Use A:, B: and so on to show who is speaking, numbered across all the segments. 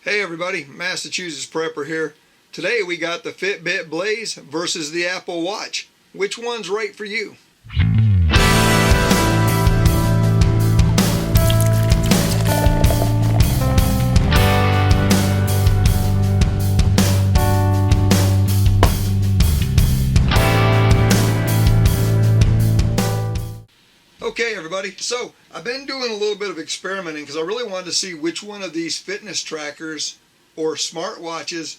A: Hey everybody, Massachusetts Prepper here. Today we got the Fitbit Blaze versus the Apple Watch. Which one's right for you? Okay everybody, so I've been doing a little bit of experimenting because I really wanted to see which one of these fitness trackers or smartwatches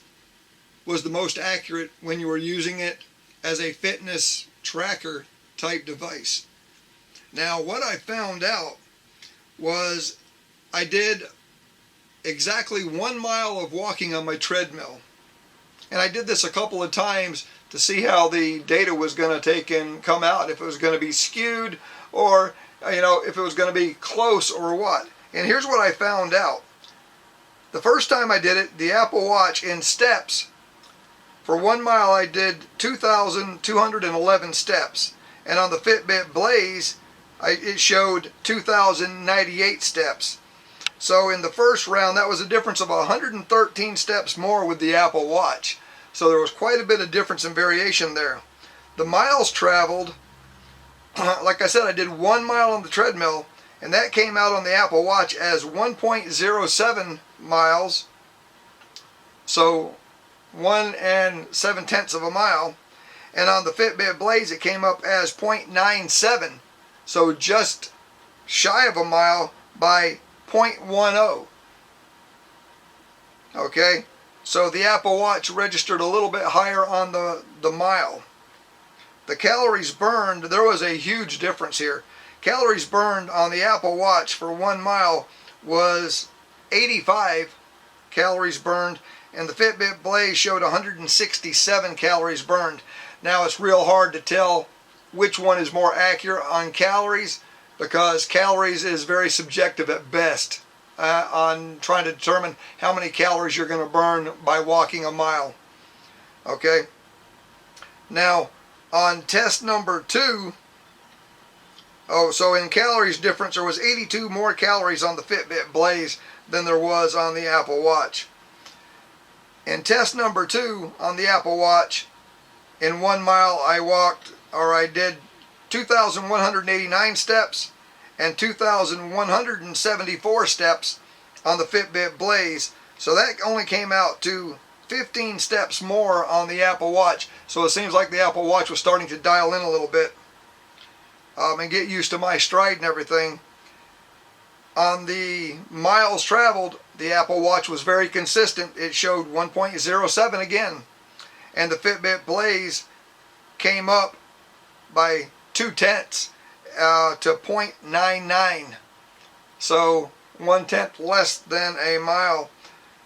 A: was the most accurate when you were using it as a fitness tracker type device. Now what I found out was I did exactly 1 mile of walking on my treadmill, and I did this a couple of times to see how the data was going to come out, if it was going to be skewed or if it was going to be close or what. And here's what I found out. The first time I did it, the Apple Watch in steps, for 1 mile I did 2,211 steps, and on the Fitbit Blaze it showed 2,098 steps. So in the first round that was a difference of 113 steps more with the Apple Watch. So there was quite a bit of difference in variation there. The miles traveled, like I said, I did 1 mile on the treadmill, and that came out on the Apple Watch as 1.07 miles, so 1 7/10 of a mile, and on the Fitbit Blaze it came up as 0.97, so just shy of a mile by 0.10. Okay, so the Apple Watch registered a little bit higher on the mile. The calories burned, there was a huge difference here. Calories burned on the Apple Watch for 1 mile was 85 calories burned, and the Fitbit Blaze showed 167 calories burned. Now it's real hard to tell which one is more accurate on calories, because calories is very subjective at best on trying to determine how many calories you're going to burn by walking a mile. Okay, now on test number 2, so in calories difference, there was 82 more calories on the Fitbit Blaze than there was on the Apple Watch. In test number 2 on the Apple Watch, in 1 mile I did 2,189 steps and 2,174 steps on the Fitbit Blaze. So that only came out to 15 steps more on the Apple Watch. So it seems like the Apple Watch was starting to dial in a little bit and get used to my stride and everything. On the miles traveled, the Apple Watch was very consistent. It showed 1.07 again, and the Fitbit Blaze came up by 2/10 to 0.99, so 1/10 less than a mile.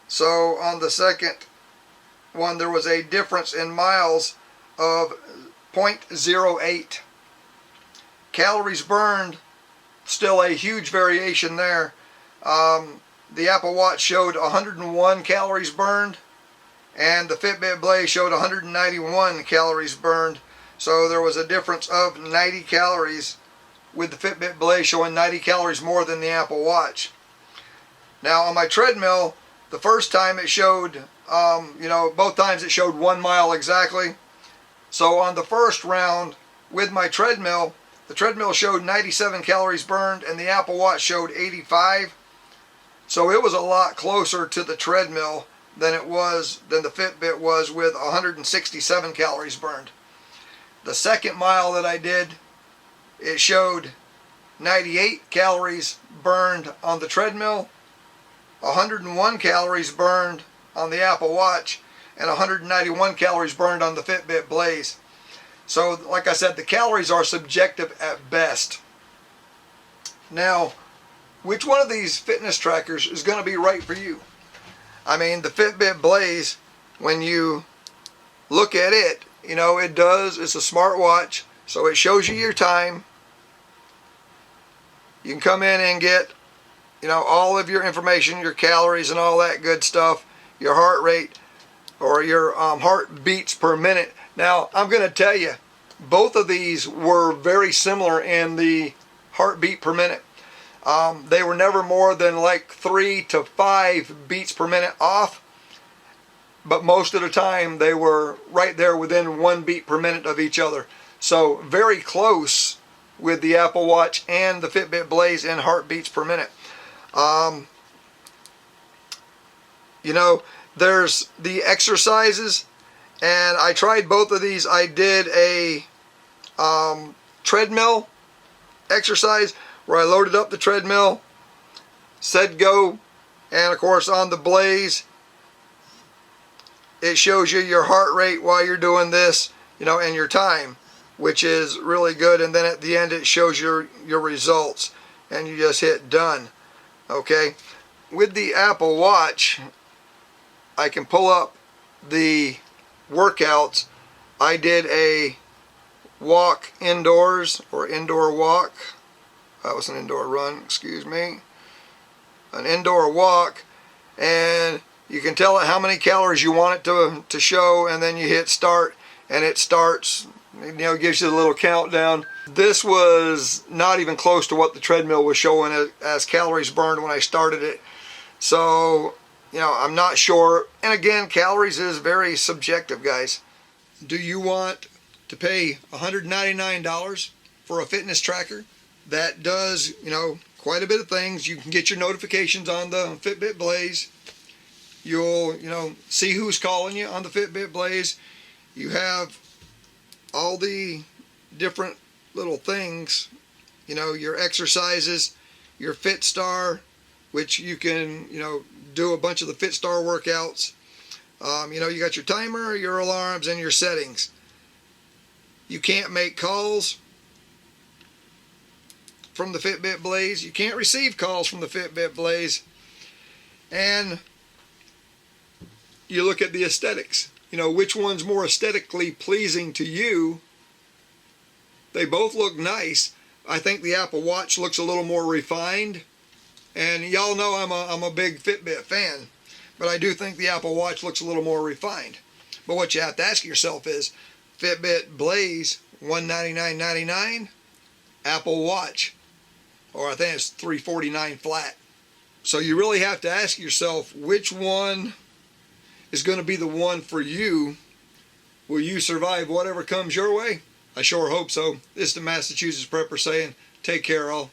A: So on the second one there was a difference in miles of 0.08. Calories burned, still a huge variation there. The Apple Watch showed 101 calories burned, and the Fitbit Blaze showed 191 calories burned. So there was a difference of 90 calories, with the Fitbit Blaze showing 90 calories more than the Apple Watch. Now on my treadmill, the first time it showed, both times it showed 1 mile exactly. So on the first round with my treadmill, the treadmill showed 97 calories burned and the Apple Watch showed 85. So it was a lot closer to the treadmill than the Fitbit was, with 167 calories burned. The second mile that I did, it showed 98 calories burned on the treadmill, 101 calories burned on the Apple Watch, and 191 calories burned on the Fitbit Blaze. So like I said, the calories are subjective at best. Now, which one of these fitness trackers is going to be right for you? I mean, the Fitbit Blaze, when you look at it, it's a smartwatch, so it shows you your time. You can come in and get all of your information, your calories and all that good stuff, your heart rate or your heart beats per minute. Now I'm going to tell you, both of these were very similar in the heartbeat per minute. They were never more than like 3 to 5 beats per minute off, but most of the time they were right there within 1 beat per minute of each other. So very close with the Apple Watch and the Fitbit Blaze in heartbeats per minute. You know, there's the exercises, and I tried both of these. I did a treadmill exercise where I loaded up the treadmill, said go, and of course on the Blaze it shows you your heart rate while you're doing this, you know, and your time, which is really good. And then at the end it shows your results, and you just hit done. Okay, with the Apple Watch I can pull up the workouts. I did a walk indoors, or indoor walk. That was an indoor run, excuse me. An indoor walk, and you can tell it how many calories you want it to show, and then you hit start, and it starts, you know, gives you a little countdown. This was not even close to what the treadmill was showing as calories burned when I started it. So, you know, I'm not sure. And again, calories is very subjective, guys. Do you want to pay $199 for a fitness tracker that does, you know, quite a bit of things? You can get your notifications on the Fitbit Blaze. You'll, you know, see who's calling you on the Fitbit Blaze. You have all the different little things, you know, your exercises, your FitStar, which you can, you know, do a bunch of the FitStar workouts. You know, you got your timer, your alarms, and your settings. You can't make calls from the Fitbit Blaze. You can't receive calls from the Fitbit Blaze. And you look at the aesthetics. You know, which one's more aesthetically pleasing to you? They both look nice. I think the Apple Watch looks a little more refined. And y'all know I'm a big Fitbit fan, but I do think the Apple Watch looks a little more refined. But what you have to ask yourself is, Fitbit Blaze $199.99, Apple Watch, or I think it's $349 flat. So you really have to ask yourself, which one is going to be the one for you? Will you survive whatever comes your way? I sure hope so. This is the Massachusetts Prepper saying, take care all.